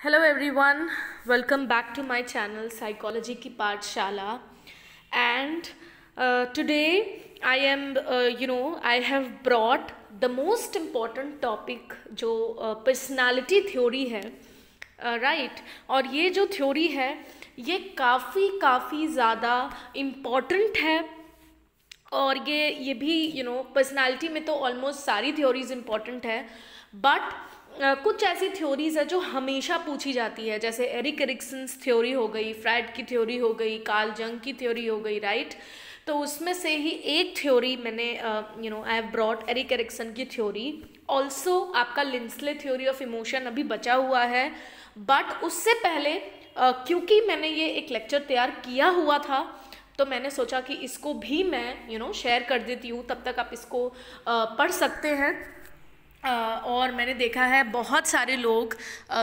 Hello everyone, welcome back to my channel Psychology की पाठशाला. And today I have brought the most important topic जो personality theory है, right? और ये जो theory है ये काफ़ी ज़्यादा important है. और ये भी पर्सनालिटी में तो ऑलमोस्ट सारी थ्योरीज इम्पॉर्टेंट है, बट कुछ ऐसी थ्योरीज है जो हमेशा पूछी जाती है, जैसे एरिक एरिक्सन्स थ्योरी हो गई, फ्राइड की थ्योरी हो गई, कार्ल जंग की थ्योरी हो गई, राइट? तो उसमें से ही एक थ्योरी मैंने I have brought Erik Erikson की थ्योरी. ऑल्सो आपका लिंसले थ्योरी ऑफ इमोशन अभी बचा हुआ है, बट उससे पहले क्योंकि मैंने ये एक लेक्चर तैयार किया हुआ था तो मैंने सोचा कि इसको भी मैं शेयर कर देती हूँ, तब तक आप इसको पढ़ सकते हैं. और मैंने देखा है बहुत सारे लोग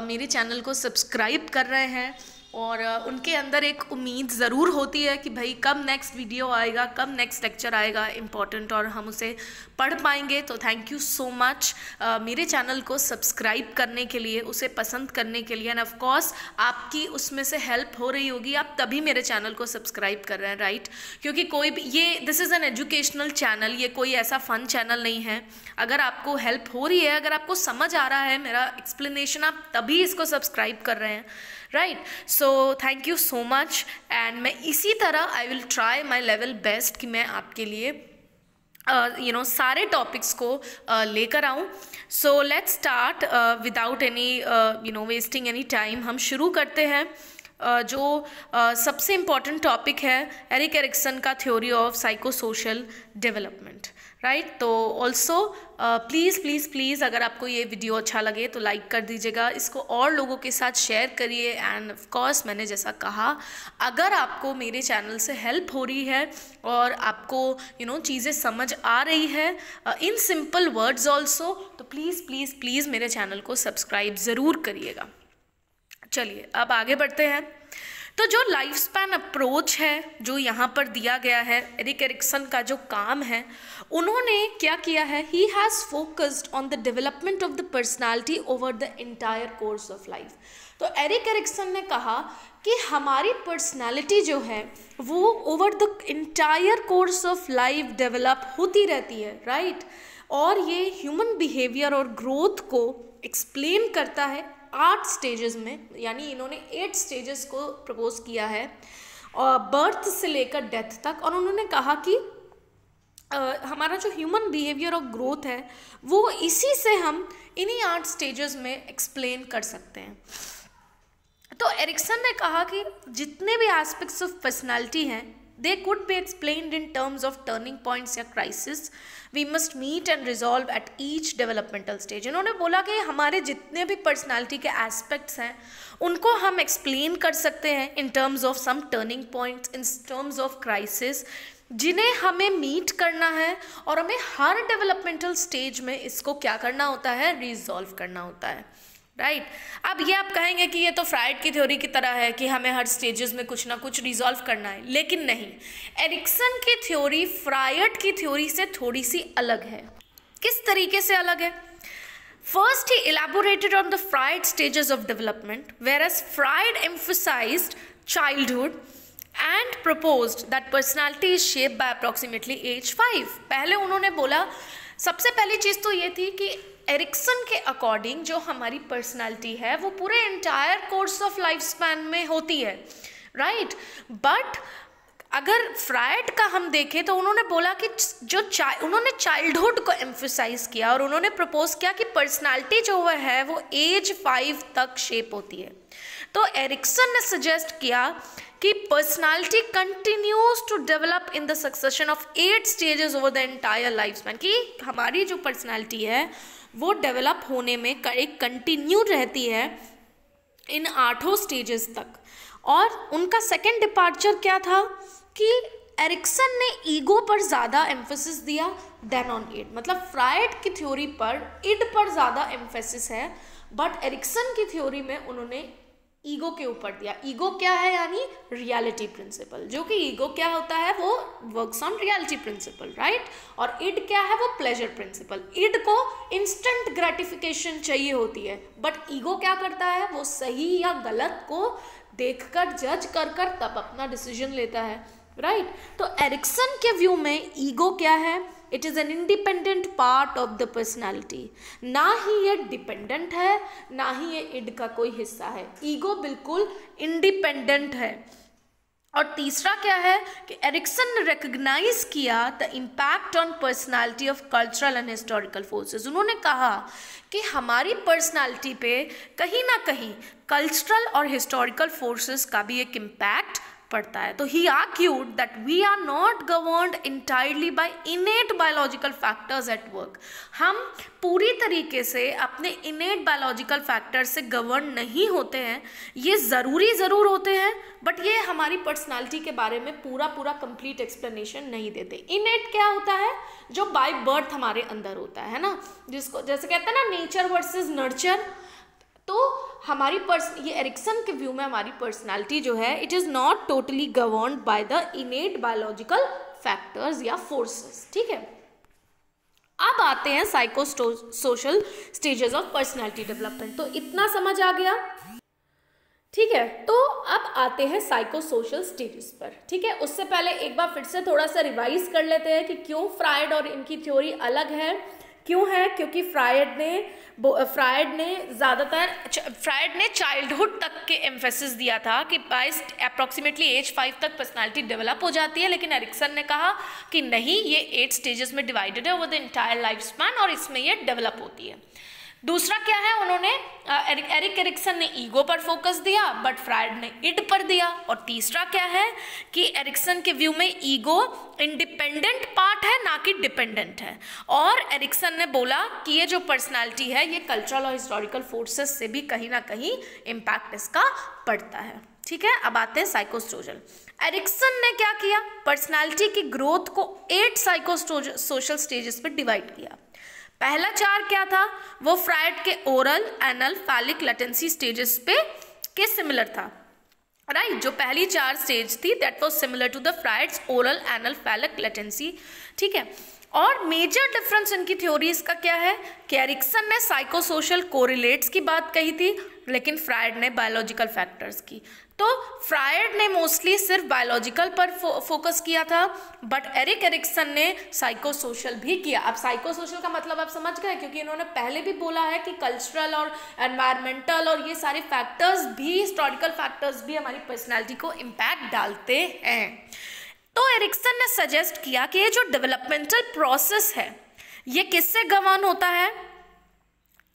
मेरे चैनल को सब्सक्राइब कर रहे हैं और उनके अंदर एक उम्मीद ज़रूर होती है कि भाई कब नेक्स्ट वीडियो आएगा, कब नेक्स्ट लेक्चर आएगा इम्पॉर्टेंट और हम उसे पढ़ पाएंगे. तो थैंक यू सो मच मेरे चैनल को सब्सक्राइब करने के लिए, उसे पसंद करने के लिए. एंड ऑफ कोर्स आपकी उसमें से हेल्प हो रही होगी, आप तभी मेरे चैनल को सब्सक्राइब कर रहे हैं, राइट? क्योंकि कोई भी this is an educational channel, ये कोई ऐसा फन चैनल नहीं है. अगर आपको हेल्प हो रही है, अगर आपको समझ आ रहा है मेरा एक्सप्लेनेशन, आप तभी इसको सब्सक्राइब कर रहे हैं, right? So thank you so much. And मैं इसी तरह I will try my level best कि मैं आपके लिए सारे टॉपिक्स को लेकर आऊँ. So let's start without any wasting any time. हम शुरू करते हैं. जो सबसे इम्पॉर्टेंट टॉपिक है एरिक एरिक्सन का theory of psycho social development, right? तो ऑल्सो प्लीज़ अगर आपको ये वीडियो अच्छा लगे तो लाइक कर दीजिएगा, इसको और लोगों के साथ शेयर करिए. एंड ऑफ कोर्स मैंने जैसा कहा, अगर आपको मेरे चैनल से हेल्प हो रही है और आपको चीज़ें समझ आ रही है इन सिंपल वर्ड्स ऑल्सो, तो प्लीज़ मेरे चैनल को सब्सक्राइब ज़रूर करिएगा. चलिए अब आगे बढ़ते हैं. तो जो लाइफ स्पैन अप्रोच है जो यहाँ पर दिया गया है, एरिक एरिक्सन का जो काम है, उन्होंने क्या किया है, he has focused on the development of the personality over the entire course of life. तो एरिक एरिक्सन ने कहा कि हमारी पर्सनालिटी जो है वो over the entire course of life develop होती रहती है, राइट? और ये ह्यूमन बिहेवियर और ग्रोथ को एक्सप्लेन करता है 8 स्टेजेस में, यानी इन्होंने 8 स्टेजेस को प्रपोज किया है बर्थ से लेकर डेथ तक. और उन्होंने कहा कि हमारा जो ह्यूमन बिहेवियर और ग्रोथ है वो इसी से हम इन्हीं 8 स्टेजेस में एक्सप्लेन कर सकते हैं. तो एरिक्सन ने कहा कि जितने भी एस्पेक्ट्स ऑफ पर्सनालिटी हैं they could be explained in terms of turning points या crisis we must meet and resolve at each developmental stage. इन्होंने बोला कि हमारे जितने भी पर्सनालिटी के एस्पेक्ट्स हैं उनको हम एक्सप्लेन कर सकते हैं in terms of some turning points, in terms of crisis, जिन्हें हमें मीट करना है और हमें हर डेवलपमेंटल स्टेज में इसको क्या करना होता है, रिजॉल्व करना होता है, राइट? अब ये आप कहेंगे कि ये तो फ्राइड की थ्योरी की तरह है कि हमें हर स्टेजेस में कुछ ना कुछ रिजॉल्व करना है, लेकिन नहीं. एरिक्सन की थ्योरी फ्राइड की थ्योरी से थोड़ी सी अलग है. किस तरीके से अलग है? फर्स्ट ही elaborated on the Freud stages of development, whereas Freud emphasized childhood and proposed that personality is shaped by approximately age 5. पहले उन्होंने बोला, सबसे पहली चीज़ तो ये थी कि एरिक्सन के अकॉर्डिंग जो हमारी पर्सनालिटी है वो पूरे entire course of life span में होती है, राइट? बट अगर फ्राइड का हम देखें तो उन्होंने बोला कि उन्होंने चाइल्डहुड को एम्फसाइज किया और उन्होंने प्रपोज किया कि पर्सनालिटी जो है वो एज 5 तक शेप होती है. तो एरिक्सन ने सजेस्ट किया कि personality continues to develop in the succession of 8 stages over the entire life span, कि हमारी जो पर्सनालिटी है वो डेवलप होने में एक कंटिन्यू रहती है इन 8 स्टेजेस तक. और उनका सेकेंड डिपार्चर क्या था कि एरिक्सन ने ईगो पर ज़्यादा एम्फेसिस दिया देन ऑन इड. मतलब फ्राइड की थ्योरी पर इड पर ज़्यादा एम्फेसिस है, बट एरिक्सन की थ्योरी में उन्होंने ईगो के ऊपर दिया। ईगो क्या है, यानी रियलिटी प्रिंसिपल, जो कि ईगो क्या होता है, वो works on reality principle, right. और इड क्या है, वो प्लेजर प्रिंसिपल। इड को इंस्टेंट ग्रेटिफिकेशन चाहिए होती है, बट ईगो क्या करता है, वो सही या गलत को देखकर जज कर कर तब अपना डिसीजन लेता है, राइट। तो एरिक्सन के व्यू में ईगो क्या है, it is an independent part of the personality. ना ही ये डिपेंडेंट है, ना ही ये इड का कोई हिस्सा है। ईगो बिल्कुल इंडिपेंडेंट है। और तीसरा क्या है कि एरिक्सन ने रिकग्नाइज किया the impact on personality of cultural and historical forces. उन्होंने कहा कि हमारी पर्सनालिटी पे कहीं ना कहीं कल्चरल और हिस्टोरिकल फोर्सेस का भी एक इम्पैक्ट पड़ता है। तो he argued that we are not governed entirely by innate biological factors at work. हम पूरी तरीके से अपने इनेट बायोलॉजिकल फैक्टर से गवर्न नहीं होते हैं। ये ज़रूरी ज़रूर होते हैं, बट ये हमारी पर्सनालिटी के बारे में पूरा कंप्लीट एक्सप्लेनेशन नहीं देते। इनेट क्या होता है, जो बाय बर्थ हमारे अंदर होता है ना, जिसको जैसे कहते हैं ना नेचर वर्सेस नर्चर। तो हमारी ये एरिक्सन के व्यू में हमारी पर्सनालिटी जो है, it is not totally governed by the इनेट biological factors या फोर्सेस, ठीक है। अब आते हैं psycho social stages of personality development. तो इतना समझ आ गया, ठीक है। तो अब आते हैं साइको सोशल स्टेजेस पर, ठीक है। उससे पहले एक बार फिर से थोड़ा सा रिवाइज कर लेते हैं कि क्यों फ्रायड और इनकी थ्योरी अलग है। क्यों है, क्योंकि फ्रायड ने चाइल्डहुड तक के एम्फेसिस दिया था कि बाय अप्रॉक्सीमेटली एज 5 तक पर्सनालिटी डेवलप हो जाती है, लेकिन एरिक्सन ने कहा कि नहीं, ये 8 स्टेजेस में डिवाइडेड है over the entire life span और इसमें ये डेवलप होती है। दूसरा क्या है, उन्होंने एरिक्सन ने ईगो पर फोकस दिया, बट फ्रायड ने इड पर दिया। और तीसरा क्या है कि एरिक्सन के व्यू में ईगो इंडिपेंडेंट पार्ट है, ना कि डिपेंडेंट है। और एरिक्सन ने बोला कि ये जो पर्सनालिटी है, ये कल्चरल और हिस्टोरिकल फोर्सेस से भी कहीं ना कहीं इम्पैक्ट इसका पड़ता है, ठीक है। अब आते हैं साइकोसोशल। एरिक्सन ने क्या किया, पर्सनालिटी की ग्रोथ को 8 साइकोसोशल स्टेजेस पे डिवाइड किया। पहला 4 क्या था, वो फ्रायड के oral, anal, phallic, latency stages पे के सिमिलर था, राइट। जो पहली 4 स्टेज थी that was similar to the Freud's oral, anal, phallic, latency, ठीक है। और मेजर डिफरेंस इनकी थ्योरीज का क्या है कि एरिक्सन ने साइकोसोशल कोरिलेट्स की बात कही थी, लेकिन फ्रायड ने बायोलॉजिकल फैक्टर्स की। तो फ्रायड ने मोस्टली सिर्फ बायोलॉजिकल पर फोकस किया था, बट एरिक्सन ने साइकोसोशल भी किया। अब साइकोसोशल का मतलब आप समझ गए, क्योंकि इन्होंने पहले भी बोला है कि कल्चरल और एनवायरमेंटल और ये सारे फैक्टर्स भी, हिस्टोरिकल फैक्टर्स भी हमारी पर्सनैलिटी को इम्पैक्ट डालते हैं। तो एरिक्सन ने सजेस्ट किया कि ये जो डेवलपमेंटल प्रोसेस है, ये किससे गवर्न होता है,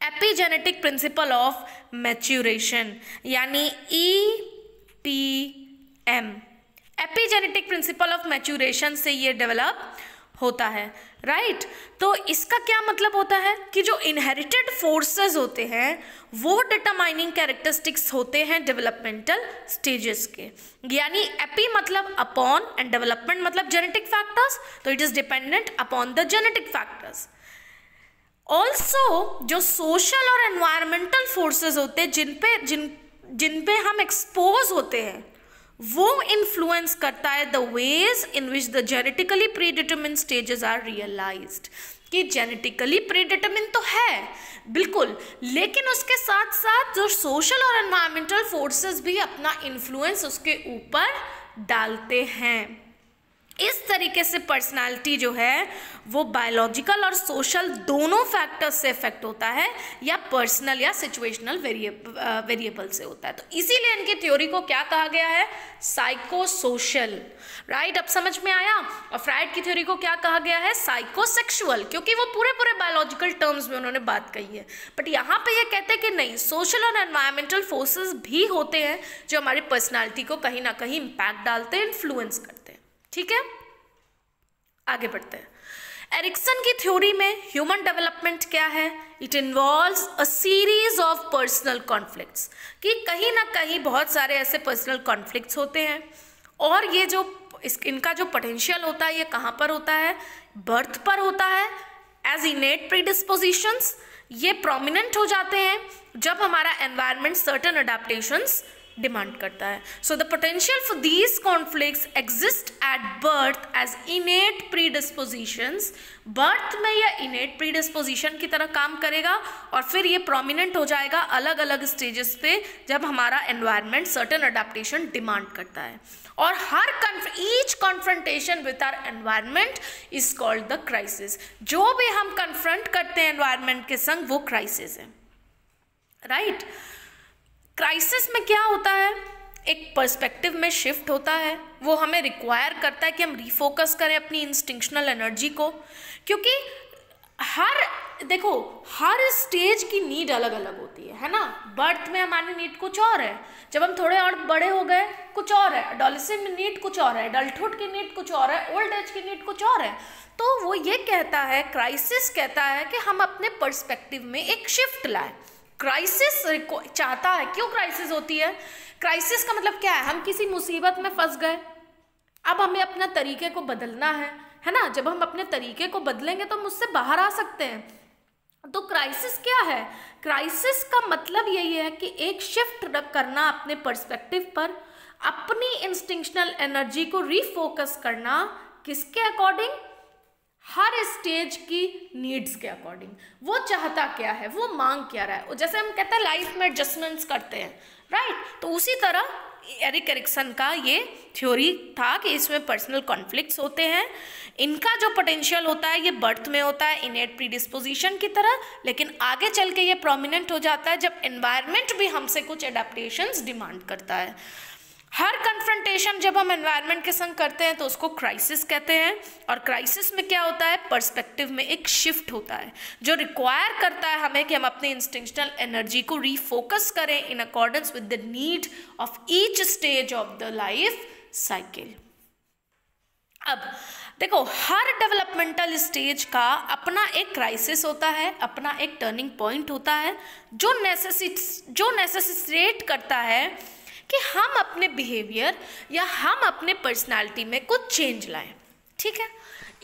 एपिजेनेटिक प्रिंसिपल ऑफ मैच्योरेशन, यानी EPM, epigenetic principle of maturation से ये डेवलप होता है, राइट। तो इसका क्या मतलब होता है कि जो इनहेरिटेड फोर्सेस होते हैं वो डिटरमाइनिंग कैरेक्टरिस्टिक्स होते हैं डेवलपमेंटल स्टेजेस के। यानी एपी मतलब अपॉन एंड डेवलपमेंट मतलब जेनेटिक फैक्टर्स, तो it is dependent upon the genetic factors. Also जो सोशल और एनवायरमेंटल फोर्सेस होते हैं जिन पे हम एक्सपोज होते हैं, वो इन्फ्लुएंस करता है the ways in which the genetically predetermined stages are realized. कि जेनेटिकली प्रीडिटरमिन्ड तो है बिल्कुल, लेकिन उसके साथ साथ जो सोशल और एनवायरमेंटल फोर्सेस भी अपना इन्फ्लुएंस उसके ऊपर डालते हैं। इस तरीके से पर्सनालिटी जो है वो बायोलॉजिकल और सोशल दोनों फैक्टर्स से इफेक्ट होता है, या पर्सनल या सिचुएशनल वेरिएबल से होता है। तो इसीलिए इनकी थ्योरी को क्या कहा गया है, साइकोसोशल, राइट। अब समझ में आया। और फ्रायड की थ्योरी को क्या कहा गया है, साइकोसेक्सुअल, क्योंकि वो पूरे बायोलॉजिकल टर्म्स में उन्होंने बात कही है। बट यहाँ पे ये कहते हैं कि नहीं, सोशल और एनवायरमेंटल फोर्सेस भी होते हैं जो हमारी पर्सनालिटी को कहीं ना कहीं इम्पैक्ट डालते हैं, इन्फ्लुएंस करते हैं, ठीक है। आगे बढ़ते हैं। एरिक्सन की थ्योरी में ह्यूमन डेवलपमेंट क्या है, it involves a series of personal conflicts, कि कहीं ना कहीं बहुत सारे ऐसे पर्सनल कॉन्फ्लिक्ट्स होते हैं, और ये जो इनका जो पोटेंशियल होता है ये कहाँ पर होता है, बर्थ पर होता है एज इनेट प्रीडिस्पोजिशंस। ये प्रोमिनेंट हो जाते हैं जब हमारा एनवायरनमेंट सर्टेन अडेप्टेशंस डिमांड करता है। So the potential for these conflicts exist at birth as innate predispositions. Birth में यह इनेट प्रीडिस्पोजिशन की तरह काम करेगा और फिर ये प्रोमिनेंट हो जाएगा अलग अलग स्टेजेस पे जब हमारा एनवायरनमेंट सर्टेन अडेप्टेशन डिमांड करता है। और हर each confrontation with our environment is called the crisis. जो भी हम कन्फ्रंट करते हैं एनवायरनमेंट के संग वो क्राइसिस है, राइट। क्राइसिस में क्या होता है, एक पर्सपेक्टिव में शिफ्ट होता है, वो हमें रिक्वायर करता है कि हम रिफोकस करें अपनी इंस्टिंक्शनल एनर्जी को, क्योंकि हर स्टेज की नीड अलग अलग होती है ना। बर्थ में हमारी नीड कुछ और है, जब हम थोड़े और बड़े हो गए कुछ और है, एडोलेसेंट में नीड कुछ और है, एडल्टहुड की नीड कुछ और है, ओल्ड एज की नीड कुछ और है। तो वो ये कहता है, क्राइसिस कहता है कि हम अपने पर्सपेक्टिव में एक शिफ्ट लाएं। क्राइसिस चाहता है, क्यों क्राइसिस होती है, क्राइसिस का मतलब क्या है, हम किसी मुसीबत में फंस गए, अब हमें अपना तरीके को बदलना है ना। जब हम अपने तरीके को बदलेंगे तो हम उससे बाहर आ सकते हैं। तो क्राइसिस क्या है, क्राइसिस का मतलब यही है कि एक शिफ्ट करना अपने पर्सपेक्टिव पर, अपनी इंस्टिंक्शनल एनर्जी को रीफोकस करना, किसके अकॉर्डिंग, हर स्टेज की नीड्स के अकॉर्डिंग। वो चाहता क्या है, वो मांग क्या रहा है। जैसे हम कहते हैं लाइफ में एडजस्टमेंट्स करते हैं, राइट। तो उसी तरह एरिक एरिक्सन का ये थ्योरी था कि इसमें पर्सनल कॉन्फ्लिक्ट्स होते हैं। इनका जो पोटेंशियल होता है ये बर्थ में होता है इनेट प्रीडिस्पोजिशन की तरह, लेकिन आगे चल के ये प्रोमिनेंट हो जाता है जब एनवायरनमेंट भी हमसे कुछ एडेप्टेशंस डिमांड करता है। हर कन्फ्रंटेशन जब हम एनवायरनमेंट के संग करते हैं तो उसको क्राइसिस कहते हैं। और क्राइसिस में क्या होता है, पर्सपेक्टिव में एक शिफ्ट होता है जो रिक्वायर करता है हमें कि हम अपने इंस्टिंक्शनल एनर्जी को रीफोकस करें in accordance with the need of each stage of the life cycle. अब देखो, हर डेवलपमेंटल स्टेज का अपना एक क्राइसिस होता है, अपना एक टर्निंग पॉइंट होता है जो नेसेसिटेट करता है कि हम अपने बिहेवियर या हम अपने पर्सनालिटी में कुछ चेंज लाएं, ठीक है।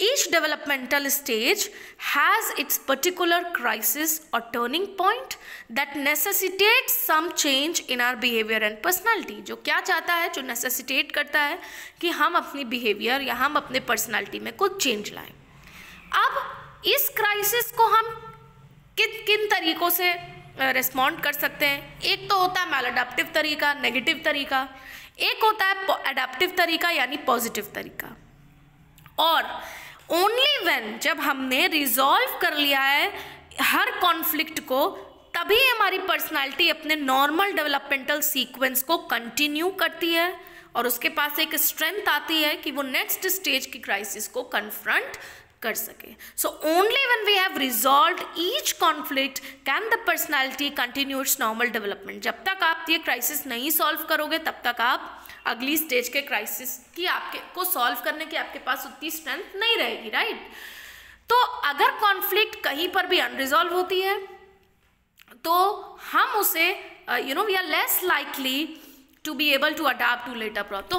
Each developmental stage has its particular crisis और turning point that necessitate some change in our behaviour and personality. जो क्या चाहता है, जो नेसेसिटेट करता है कि हम अपनी बिहेवियर या हम अपने पर्सनालिटी में कुछ चेंज लाएं। अब इस क्राइसिस को हम किन तरीक़ों से रिस्पॉन्ड कर सकते हैं। एक तो होता है मैलअडैप्टिव तरीका, नेगेटिव तरीका, एक होता है अडैप्टिव तरीका यानी पॉजिटिव तरीका। और ओनली व्हेन जब हमने रिजॉल्व कर लिया है हर कॉन्फ्लिक्ट को, तभी हमारी पर्सनालिटी अपने नॉर्मल डेवलपमेंटल सीक्वेंस को कंटिन्यू करती है और उसके पास एक स्ट्रेंथ आती है कि वो नेक्स्ट स्टेज की क्राइसिस को कन्फ्रंट कर सके। So only when we have resolved each conflict can the personality continue its normal development. जब तक आप ये क्राइसिस नहीं सॉल्व करोगे तब तक आप अगली स्टेज के क्राइसिस की को सॉल्व करने की आपके पास उतनी स्ट्रेंथ नहीं रहेगी, राइट। तो अगर कॉन्फ्लिक्ट कहीं पर भी अनरिजॉल्व होती है तो हम उसे we are less likely to be able to adapt to later problem. तो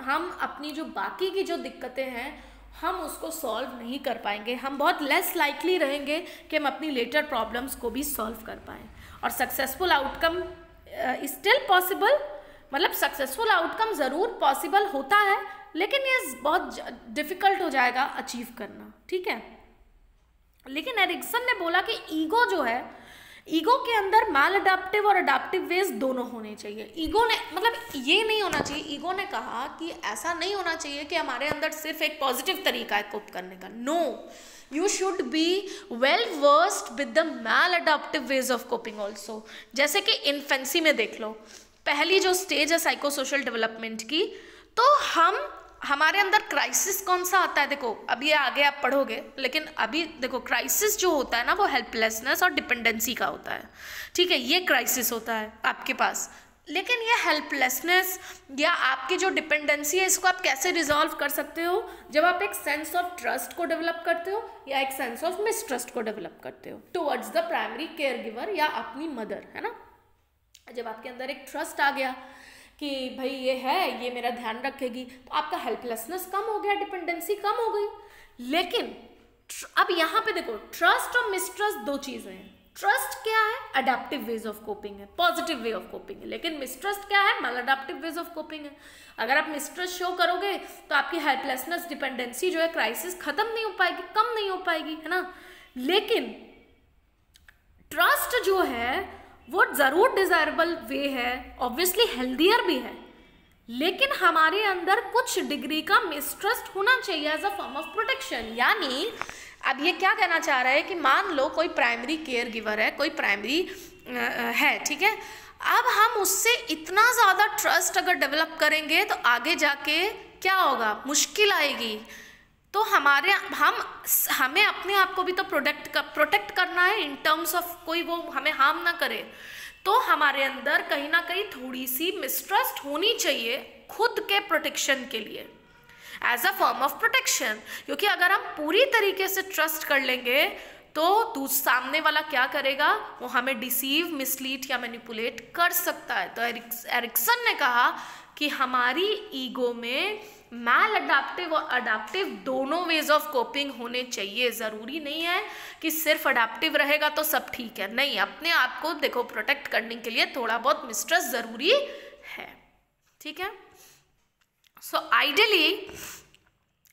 हम अपनी जो बाकी की जो दिक्कतें हैं हम उसको सॉल्व नहीं कर पाएंगे, हम बहुत लेस लाइकली रहेंगे कि हम अपनी लेटर प्रॉब्लम्स को भी सॉल्व कर पाएँ। और सक्सेसफुल आउटकम स्टिल पॉसिबल, मतलब सक्सेसफुल आउटकम ज़रूर पॉसिबल होता है, लेकिन ये बहुत डिफ़िकल्ट हो जाएगा अचीव करना, ठीक है। लेकिन एरिक्सन ने बोला कि ईगो जो है, ईगो के अंदर मैलअडैप्टिव और अडैप्टिव वेज दोनों होने चाहिए। ईगो ने मतलब ये नहीं होना चाहिए, ईगो ने कहा कि ऐसा नहीं होना चाहिए कि हमारे अंदर सिर्फ एक पॉजिटिव तरीका है कोप करने का। No, you should be well versed with the maladaptive ways of coping also. जैसे कि इन्फेंसी में देख लो, पहली जो स्टेज है साइको सोशल डेवलपमेंट की, तो हमारे अंदर क्राइसिस कौन सा आता है, देखो अब ये आगे आप पढ़ोगे, लेकिन अभी देखो क्राइसिस जो होता है ना वो हेल्पलेसनेस और डिपेंडेंसी का होता है, ठीक है। ये क्राइसिस होता है आपके पास, लेकिन ये हेल्पलेसनेस या आपकी जो डिपेंडेंसी है इसको आप कैसे रिजॉल्व कर सकते हो, जब आप एक सेंस ऑफ ट्रस्ट को डेवलप करते हो या एक सेंस ऑफ मिसट्रस्ट को डेवलप करते हो towards the primary care giver या अपनी मदर, है ना। जब आपके अंदर एक ट्रस्ट आ गया कि भाई ये है, ये मेरा ध्यान रखेगी, तो आपका हेल्पलेसनेस कम हो गया, डिपेंडेंसी कम हो गई। लेकिन अब यहाँ पे देखो, ट्रस्ट और मिसट्रस्ट दो चीज़ें हैं, ट्रस्ट क्या है? अडेप्टिव वेज ऑफ कोपिंग है, पॉजिटिव वे ऑफ कोपिंग है। लेकिन मिसट्रस्ट क्या है? मल अडेप्टिव वेज ऑफ कोपिंग है। अगर आप मिसट्रस्ट शो करोगे तो आपकी हेल्पलेसनेस, डिपेंडेंसी जो है, क्राइसिस खत्म नहीं हो पाएगी, कम नहीं हो पाएगी, है ना। लेकिन ट्रस्ट जो है वो जरूर डिजायरेबल वे है, ऑब्वियसली हेल्दियर भी है, लेकिन हमारे अंदर कुछ डिग्री का मिसट्रस्ट होना चाहिए as a form of protection. यानी अब ये क्या कहना चाह रहा है कि मान लो कोई प्राइमरी केयर गिवर है, कोई प्राइमरी है, ठीक है, अब हम उससे इतना ज़्यादा ट्रस्ट अगर डेवलप करेंगे तो आगे जाके क्या होगा? मुश्किल आएगी। तो हमें अपने आप को भी तो प्रोटेक्ट करना है इन टर्म्स ऑफ कोई वो हमें हार्म ना करे। तो हमारे अंदर कहीं ना कहीं थोड़ी सी मिसट्रस्ट होनी चाहिए खुद के प्रोटेक्शन के लिए, as a form of protection. क्योंकि अगर हम पूरी तरीके से ट्रस्ट कर लेंगे तो सामने वाला क्या करेगा? वो हमें डिसीव, मिसलीड या मैनिपुलेट कर सकता है। तो एरिक्सन ने कहा कि हमारी ईगो में मैल अडेप्टिव और अडेप्टिव दोनों वेज ऑफ कोपिंग होने चाहिए। ज़रूरी नहीं है कि सिर्फ अडेप्टिव रहेगा तो सब ठीक है, नहीं, अपने आप को देखो प्रोटेक्ट करने के लिए थोड़ा बहुत मिसट्रस्ट ज़रूरी है, ठीक है। So ideally,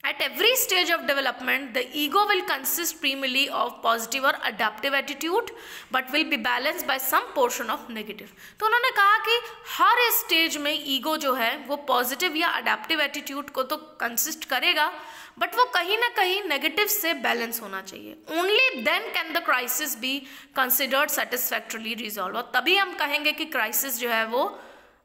at every stage of development, the ego will consist primarily of positive or adaptive attitude, but will be balanced by some portion of negative. तो उन्होंने कहा कि हर स्टेज में ईगो जो है वो पॉजिटिव या अडेप्टिव एटीट्यूड को तो कंसिस्ट करेगा, बट वो कहीं ना कहीं नेगेटिव से बैलेंस होना चाहिए। Only then can the crisis be considered satisfactorily resolve, और तभी हम कहेंगे कि क्राइसिस जो है वो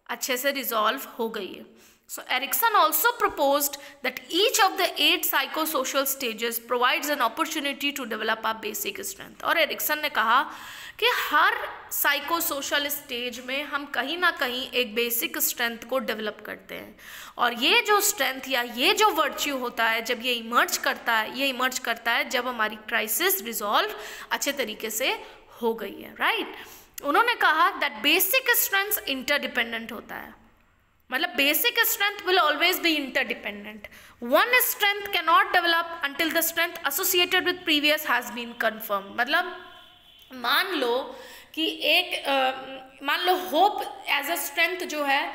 अच्छे से रिजॉल्व हो गई है। So Erikson also proposed that each of the 8 psychosocial stages provides an opportunity to develop our basic strength. और एरिक्सन ने कहा कि हर साइकोसोशल स्टेज में हम कहीं ना कहीं एक बेसिक स्ट्रेंथ को डेवलप करते हैं, और ये जो स्ट्रेंथ या ये जो वर्च्यू होता है जब ये इमर्ज करता है जब हमारी क्राइसिस रिजॉल्व अच्छे तरीके से हो गई है, राइट। उन्होंने कहा दैट बेसिक स्ट्रेंथ इंटरडिपेंडेंट होता है, मतलब basic strength will always be interdependent. One strength can not develop until the strength associated with previous has been confirm. मतलब मान लो कि मान लो होप एज अ स्ट्रेंथ जो है,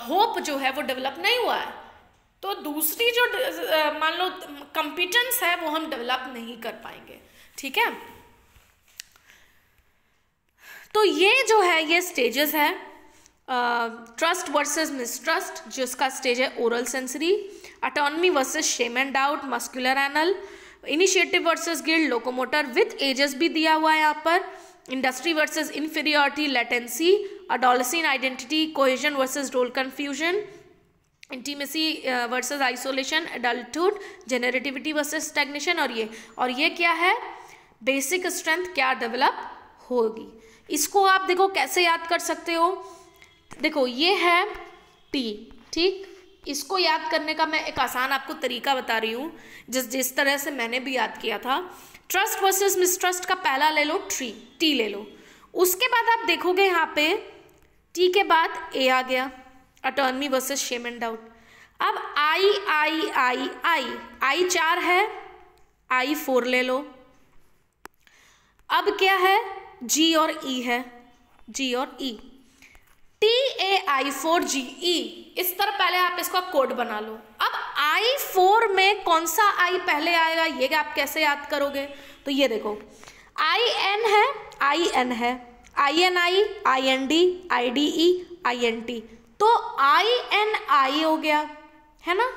होप जो है वो डेवलप नहीं हुआ है, तो दूसरी जो मान लो कॉम्पिटेंस है वो हम डेवलप नहीं कर पाएंगे, ठीक है। तो ये जो है ये स्टेजेस है, ट्रस्ट वर्सेस मिसट्रस्ट जिसका स्टेज है oral sensory, autonomy versus shame and doubt muscular anal, initiative versus guilt locomotor with ages भी दिया हुआ है यहाँ पर, industry versus inferiority latency, adolescent identity cohesion versus role confusion, intimacy versus isolation, adulthood, generativity versus stagnation, और ये क्या है? बेसिक स्ट्रेंथ क्या डेवलप होगी। इसको आप देखो कैसे याद कर सकते हो। देखो ये है टी, ठीक, इसको याद करने का मैं एक आसान आपको तरीका बता रही हूँ जिस तरह से मैंने भी याद किया था। ट्रस्ट वर्सेस मिसट्रस्ट का पहला ले लो टी ले लो, उसके बाद आप देखोगे यहाँ पे टी के बाद ए आ गया, autonomy versus shame and doubt. अब आई 4 है, आई 4 ले लो। अब क्या है? जी और ई है, जी और ई, TAI4GE, इस तरह पहले आप इसका कोड बना लो। अब I4 में कौन सा I पहले आएगा ये आप कैसे याद करोगे? तो ये देखो IN है, IN है, INI, IND, IDE, INT, तो INI हो गया है ना,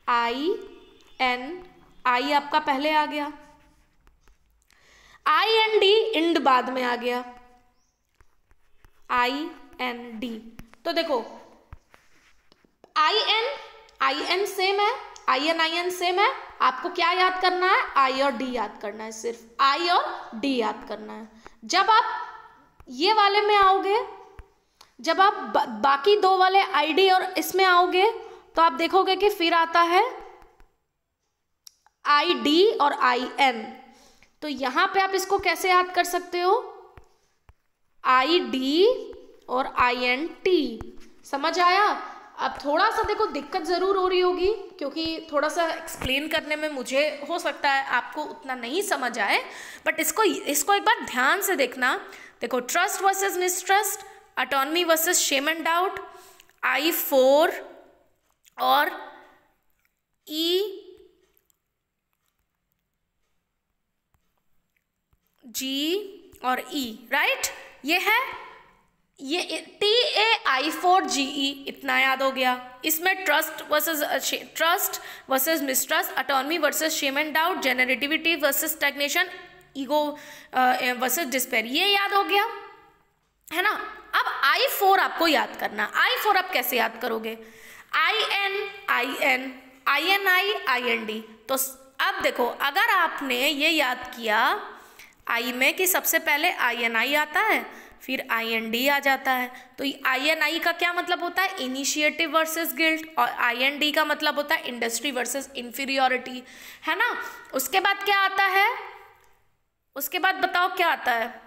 INI आपका पहले आ गया, IND इंड बाद में आ गया, IND। तो देखो IN सेम है, IN सेम है, आपको क्या याद करना है? I और D याद करना है, सिर्फ I और D याद करना है। जब आप ये वाले में आओगे, जब आप बाकी दो वाले ID और इसमें आओगे तो आप देखोगे कि फिर आता है ID और IN। तो यहां पे आप इसको कैसे याद कर सकते हो? ID और INT, समझ आया? अब थोड़ा सा देखो दिक्कत ज़रूर हो रही होगी, क्योंकि थोड़ा सा एक्सप्लेन करने में मुझे हो सकता है आपको उतना नहीं समझ आए, बट इसको एक बार ध्यान से देखना। देखो, trust versus mistrust, autonomy versus shame and doubt, I4 और EG और E, राइट? ये है, ये TAI4GE, इतना याद हो गया। इसमें trust versus mistrust, autonomy versus shame and doubt, generativity versus stagnation, ego versus despair, ये याद हो गया, है ना? अब I4 आपको याद करना। I4 आप कैसे याद करोगे? IN, INI, IND। तो अब देखो, अगर आपने ये याद किया I में कि सबसे पहले INI आता है, फिर IND आ जाता है, तो INI का क्या मतलब होता है? इनिशिएटिव वर्सेस गिल्ट, और IND का मतलब होता है इंडस्ट्री वर्सेस इंफीरियरिटी, है ना? उसके बाद क्या आता है? उसके बाद बताओ क्या आता है?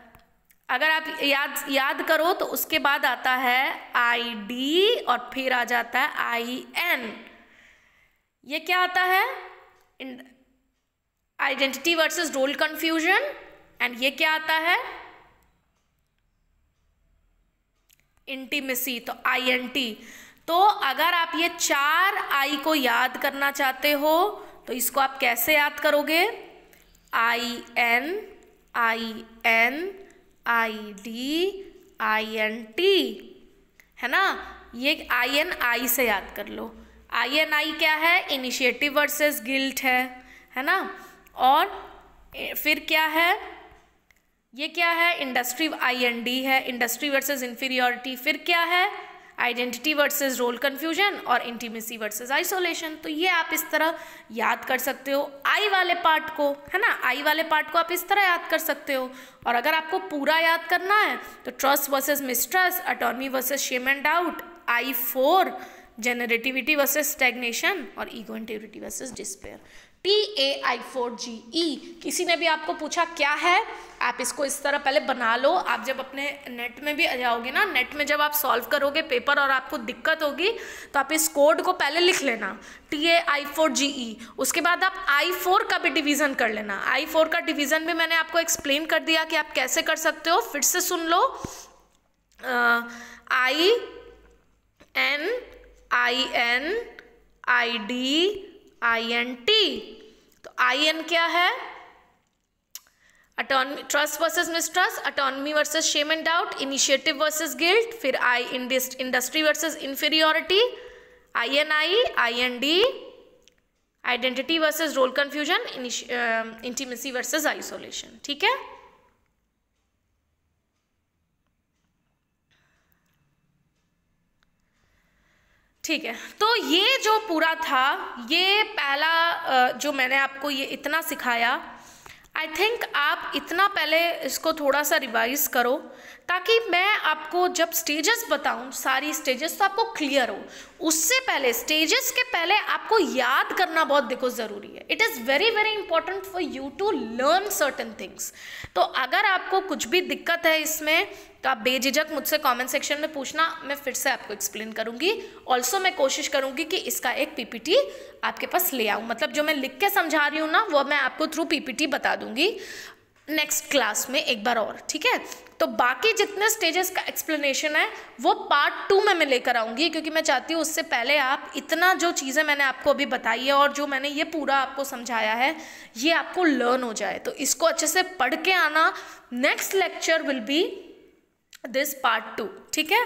अगर आप याद करो तो उसके बाद आता है ID और फिर आ जाता है IN। ये क्या आता है? Identity versus role confusion, and ये क्या आता है? इंटीमेसी, तो INT। तो अगर आप ये 4 I को याद करना चाहते हो तो इसको आप कैसे याद करोगे? IN, IN, ID, INT, है ना? ये INI से याद कर लो। INI क्या है? इनिशिएटिव वर्सेस गिल्ट है ना? और फिर क्या है? ये क्या है? इंडस्ट्री, IND है, इंडस्ट्री वर्सेस इंफीरियरिटी। फिर क्या है? आइडेंटिटी वर्सेस रोल कंफ्यूजन और इंटीमेसी वर्सेस आइसोलेशन। तो ये आप इस तरह याद कर सकते हो आई वाले पार्ट को, है ना? आई वाले पार्ट को आप इस तरह याद कर सकते हो। और अगर आपको पूरा याद करना है तो trust versus mistrust, autonomy versus shame and doubt, I4, generativity versus stagnation, और ego integrity versus despair. TAI4GE। किसी ने भी आपको पूछा क्या है, आप इसको इस तरह पहले बना लो। आप जब अपने नेट में भी आ जाओगे ना, नेट में जब आप सॉल्व करोगे पेपर और आपको दिक्कत होगी तो आप इस कोड को पहले लिख लेना, TAI4GE। उसके बाद आप I4 का भी डिवीज़न कर लेना। I4 का डिवीज़न भी मैंने आपको एक्सप्लेन कर दिया कि आप कैसे कर सकते हो। फिर से सुन लो, IN, IN, ID, INT। तो IN क्या है? Autonomy, trust versus mistrust, autonomy versus shame and doubt, initiative versus guilt, फिर industry versus inferiority, INI, IND, identity versus role confusion, intimacy versus isolation. ठीक है? ठीक है, तो ये जो पूरा था, ये पहला जो मैंने आपको ये इतना सिखाया, आई थिंक आप इतना पहले इसको थोड़ा सा रिवाइज करो, ताकि मैं आपको जब स्टेजेस बताऊं, सारी स्टेजेस, तो आपको क्लियर हो। उससे पहले, स्टेजेस के पहले आपको याद करना बहुत देखो ज़रूरी है। It is very very important for you to learn certain things. तो अगर आपको कुछ भी दिक्कत है इसमें तो आप बेझिझक मुझसे कमेंट सेक्शन में पूछना, मैं फिर से आपको एक्सप्लेन करूँगी। ऑल्सो मैं कोशिश करूँगी कि इसका एक PPT आपके पास ले आऊँ, मतलब जो मैं लिख के समझा रही हूँ ना, वो मैं आपको थ्रू PPT बता दूँगी नेक्स्ट क्लास में एक बार और। ठीक है? तो बाकी जितने स्टेजेस का एक्सप्लेनेशन है वो पार्ट 2 में मैं लेकर आऊँगी, क्योंकि मैं चाहती हूँ उससे पहले आप इतना जो चीज़ें मैंने आपको अभी बताई है और जो मैंने ये पूरा आपको समझाया है, ये आपको लर्न हो जाए। तो इसको अच्छे से पढ़ के आना। Next lecture will be this part 2। ठीक है?